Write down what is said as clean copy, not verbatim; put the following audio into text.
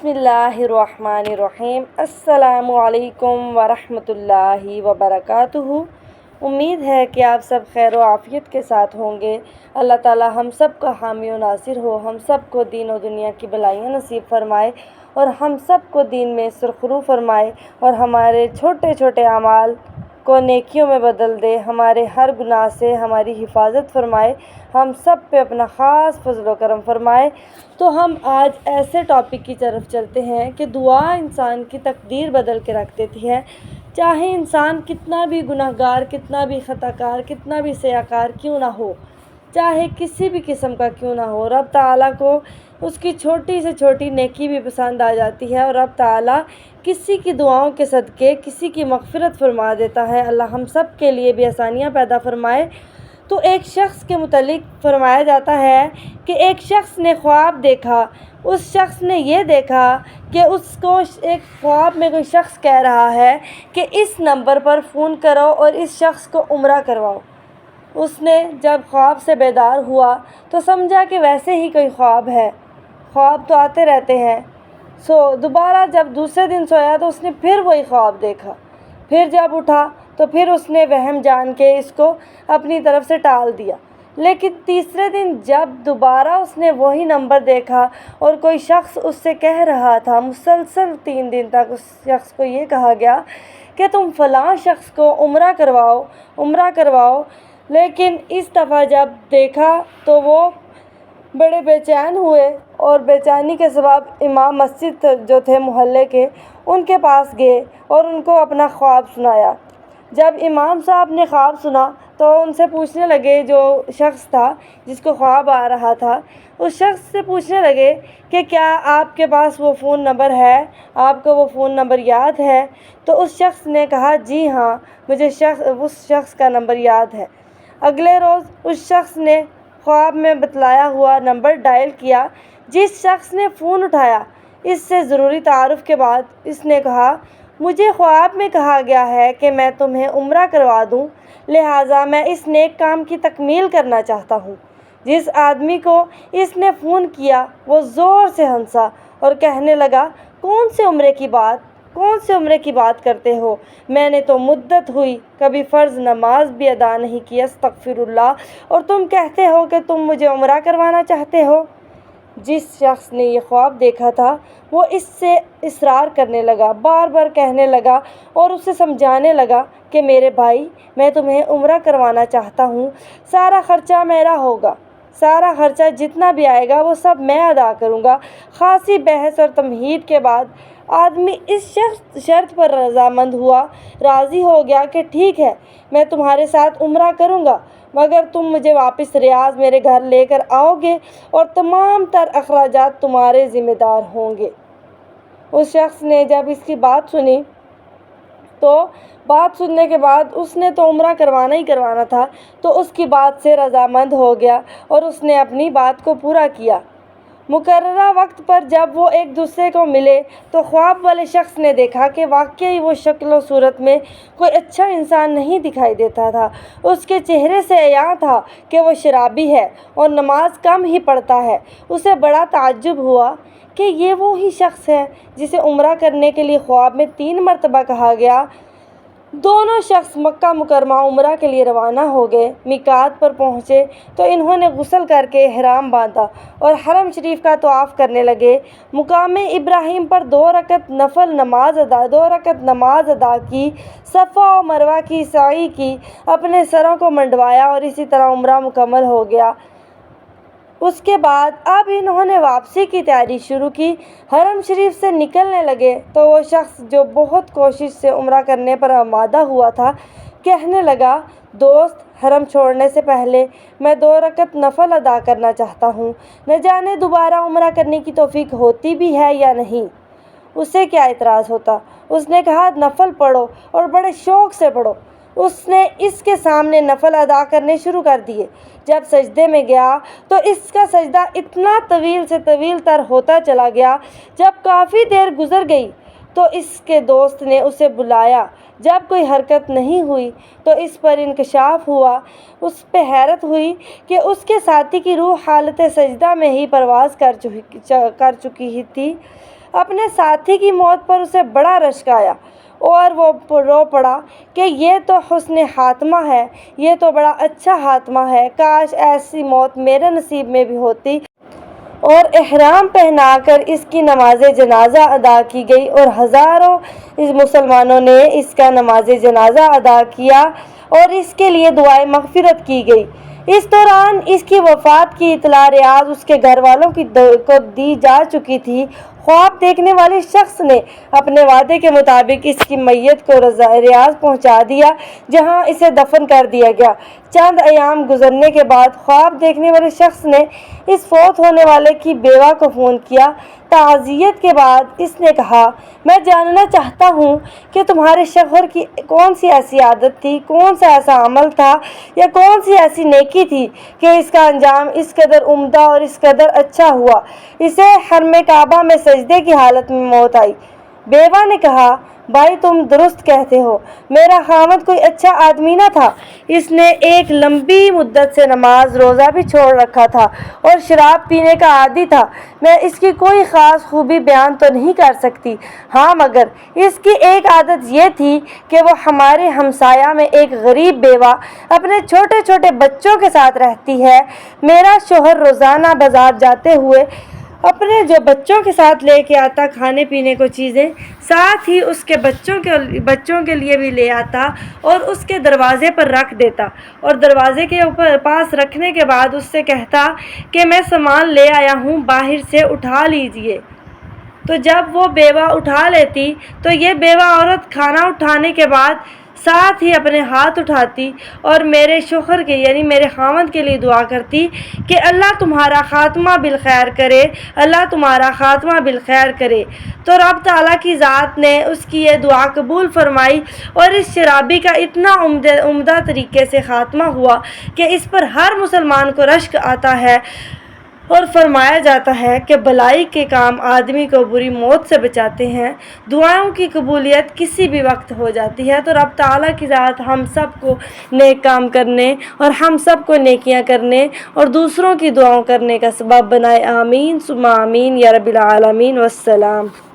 بسم اللہ الرحمن الرحیم۔ السلام علیکم ورحمۃ اللہ وبرکاتہ۔ امید ہے کہ آپ سب خیر و عافیت کے ساتھ ہوں گے۔ اللہ تعالی ہم سب کا حامی و ناصر ہو، ہم سب کو دین و دنیا کی بلائیاں نصیب فرمائے اور ہم سب کو دین میں سرخرو فرمائے اور ہمارے چھوٹے چھوٹے اعمال کو نیکیوں میں بدل دے، ہمارے ہر گناہ سے ہماری حفاظت فرمائے، ہم سب پہ اپنا خاص فضل و کرم فرمائے۔ تو ہم آج ایسے ٹاپک کی طرف چلتے ہیں کہ دعا انسان کی تقدیر بدل کے رکھ دیتی ہے۔ چاہے انسان کتنا بھی گناہ گار، کتنا بھی خطا کار، کتنا بھی سیاکار کیوں نہ ہو، چاہے کسی بھی قسم کا کیوں نہ ہو، رب تعالیٰ کو اس کی چھوٹی سے چھوٹی نیکی بھی پسند آ جاتی ہے اور رب تعالیٰ کسی کی دعاؤں کے صدقے کسی کی مغفرت فرما دیتا ہے۔ اللہ ہم سب کے لیے بھی آسانیاں پیدا فرمائے۔ تو ایک شخص کے متعلق فرمایا جاتا ہے کہ ایک شخص نے خواب دیکھا۔ اس شخص نے یہ دیکھا کہ اس کو ایک خواب میں کوئی شخص کہہ رہا ہے کہ اس نمبر پر فون کرو اور اس شخص کو عمرہ کرواؤ۔ اس نے جب خواب سے بیدار ہوا تو سمجھا کہ ویسے ہی کوئی خواب ہے، خواب تو آتے رہتے ہیں۔ دوبارہ جب دوسرے دن سویا تو اس نے پھر وہی خواب دیکھا۔ پھر جب اٹھا تو پھر اس نے وہم جان کے اس کو اپنی طرف سے ٹال دیا۔ لیکن تیسرے دن جب دوبارہ اس نے وہی نمبر دیکھا اور کوئی شخص اس سے کہہ رہا تھا، مسلسل 3 دن تک اس شخص کو یہ کہا گیا کہ تم فلاں شخص کو عمرہ کرواؤ، لیکن اس دفعہ جب دیکھا تو وہ بڑے بے چین ہوئے اور بے چینی کے سبب امام مسجد جو تھے محلے کے، ان کے پاس گئے اور ان کو اپنا خواب سنایا۔ جب امام صاحب نے خواب سنا تو ان سے پوچھنے لگے، جو شخص تھا جس کو خواب آ رہا تھا، اس شخص سے پوچھنے لگے کہ کیا آپ کے پاس وہ فون نمبر ہے، آپ کو وہ فون نمبر یاد ہے؟ تو اس شخص نے کہا جی ہاں، مجھے اس شخص کا نمبر یاد ہے۔ اگلے روز اس شخص نے خواب میں بتلایا ہوا نمبر ڈائل کیا۔ جس شخص نے فون اٹھایا، اس سے ضروری تعارف کے بعد اس نے کہا مجھے خواب میں کہا گیا ہے کہ میں تمہیں عمرہ کروا دوں، لہٰذا میں اس نیک کام کی تکمیل کرنا چاہتا ہوں۔ جس آدمی کو اس نے فون کیا وہ زور سے ہنسا اور کہنے لگا کون سے عمرے کی بات کرتے ہو؟ میں نے تو مدت ہوئی کبھی فرض نماز بھی ادا نہیں کی، استغفر اللہ، اور تم کہتے ہو کہ تم مجھے عمرہ کروانا چاہتے ہو۔ جس شخص نے یہ خواب دیکھا تھا وہ اس سے اصرار کرنے لگا، بار بار کہنے لگا اور اسے سمجھانے لگا کہ میرے بھائی، میں تمہیں عمرہ کروانا چاہتا ہوں، سارا خرچہ میرا ہوگا، سارا خرچہ جتنا بھی آئے گا وہ سب میں ادا کروں گا۔ خاصی بحث اور تمہید کے بعد آدمی اس شرط پر رضامند ہوا، راضی ہو گیا کہ ٹھیک ہے، میں تمہارے ساتھ عمرہ کروں گا، مگر تم مجھے واپس ریاض میرے گھر لے کر آؤ گے اور تمام تر اخراجات تمہارے ذمہ دار ہوں گے۔ اس شخص نے جب اس کی بات سنی تو بات سننے کے بعد اس نے تو عمرہ کروانا ہی کروانا تھا، تو اس کی بات سے رضامند ہو گیا اور اس نے اپنی بات کو پورا کیا۔ مقررہ وقت پر جب وہ ایک دوسرے کو ملے تو خواب والے شخص نے دیکھا کہ واقعی وہ شکل و صورت میں کوئی اچھا انسان نہیں دکھائی دیتا تھا۔ اس کے چہرے سے عیاں تھا کہ وہ شرابی ہے اور نماز کم ہی پڑھتا ہے۔ اسے بڑا تعجب ہوا کہ یہ وہی شخص ہے جسے عمرہ کرنے کے لیے خواب میں 3 مرتبہ کہا گیا۔ دونوں شخص مکہ مکرمہ عمرہ کے لیے روانہ ہو گئے۔ میقات پر پہنچے تو انہوں نے غسل کر کے احرام باندھا اور حرم شریف کا طواف کرنے لگے۔ مقام ابراہیم پر 2 رکعت نماز ادا کی، صفا و مروہ کی سعی کی، اپنے سروں کو منڈوایا اور اسی طرح عمرہ مکمل ہو گیا۔ اس کے بعد اب انہوں نے واپسی کی تیاری شروع کی۔ حرم شریف سے نکلنے لگے تو وہ شخص جو بہت کوشش سے عمرہ کرنے پر آمادہ ہوا تھا کہنے لگا دوست، حرم چھوڑنے سے پہلے میں 2 رکعت نفل ادا کرنا چاہتا ہوں، نہ جانے دوبارہ عمرہ کرنے کی توفیق ہوتی بھی ہے یا نہیں۔ اسے کیا اعتراض ہوتا؟ اس نے کہا نفل پڑھو اور بڑے شوق سے پڑھو۔ اس نے اس کے سامنے نفل ادا کرنے شروع کر دیے۔ جب سجدے میں گیا تو اس کا سجدہ اتنا طویل سے طویل تر ہوتا چلا گیا۔ جب کافی دیر گزر گئی تو اس کے دوست نے اسے بلایا۔ جب کوئی حرکت نہیں ہوئی تو اس پر انکشاف ہوا۔ اس پہ حیرت ہوئی کہ اس کے ساتھی کی روح حالت سجدہ میں ہی پرواز کر چکی تھی۔ اپنے ساتھی کی موت پر اسے بڑا رشک آیا اور وہ رو پڑا کہ یہ تو حسن خاتمہ ہے، یہ تو بڑا اچھا خاتمہ ہے، کاش ایسی موت میرے نصیب میں بھی ہوتی۔ اور احرام پہنا کر اس کی نماز جنازہ ادا کی گئی اور ہزاروں مسلمانوں نے اس کا نماز جنازہ ادا کیا اور اس کے لیے دعائے مغفرت کی گئی۔ اس دوران اس کی وفات کی اطلاع ریاض اس کے گھر والوں کو دی جا چکی تھی۔ خواب دیکھنے والے شخص نے اپنے وعدے کے مطابق اس کی میت کو ریاض پہنچا دیا، جہاں اسے دفن کر دیا گیا۔ چند ایام گزرنے کے بعد خواب دیکھنے والے شخص نے اس فوت ہونے والے کی بیوہ کو فون کیا۔ تعزیت کے بعد اس نے کہا، میں جاننا چاہتا ہوں کہ تمہارے شوہر کی کون سی ایسی عادت تھی، کون سا ایسا عمل تھا یا کون سی ایسی نیکی تھی کہ اس کا انجام اس قدر عمدہ اور اس قدر اچھا ہوا، اسے حرم کعبہ میں سجدے کی حالت میں موت آئی۔ بیوہ نے کہا، بھائی تم درست کہتے ہو، میرا خاوند کوئی اچھا آدمی نہ تھا، اس نے ایک لمبی مدت سے نماز روزہ بھی چھوڑ رکھا تھا اور شراب پینے کا عادی تھا۔ میں اس کی کوئی خاص خوبی بیان تو نہیں کر سکتی، ہاں مگر اس کی ایک عادت یہ تھی کہ وہ ہمارے ہمسایہ میں ایک غریب بیوہ اپنے چھوٹے چھوٹے بچوں کے ساتھ رہتی ہے۔ میرا شوہر روزانہ بازار جاتے ہوئے اپنے جو بچوں کے ساتھ لے کے آتا کھانے پینے کو چیزیں، ساتھ ہی اس کے بچوں کے لیے بھی لے آتا اور اس کے دروازے پر رکھ دیتا اور دروازے کے پاس رکھنے کے بعد اس سے کہتا کہ میں سامان لے آیا ہوں، باہر سے اٹھا لیجئے۔ تو جب وہ بیوہ اٹھا لیتی تو یہ بیوہ عورت کھانا اٹھانے کے بعد ساتھ ہی اپنے ہاتھ اٹھاتی اور میرے شوہر کے یعنی میرے خاوند کے لیے دعا کرتی کہ اللہ تمہارا خاتمہ بالخیر کرے، اللہ تمہارا خاتمہ بالخیر کرے۔ تو رب تعالیٰ کی ذات نے اس کی یہ دعا قبول فرمائی اور اس شرابی کا اتنا عمدہ طریقے سے خاتمہ ہوا کہ اس پر ہر مسلمان کو رشک آتا ہے اور فرمایا جاتا ہے کہ بھلائی کے کام آدمی کو بری موت سے بچاتے ہیں، دعاؤں کی قبولیت کسی بھی وقت ہو جاتی ہے۔ تو رب تعالیٰ کی ذات ہم سب کو نیک کام کرنے اور ہم سب کو نیکیاں کرنے اور دوسروں کی دعاؤں کرنے کا سبب بنائے، آمین ثم آمین یا رب العالمین۔ والسلام۔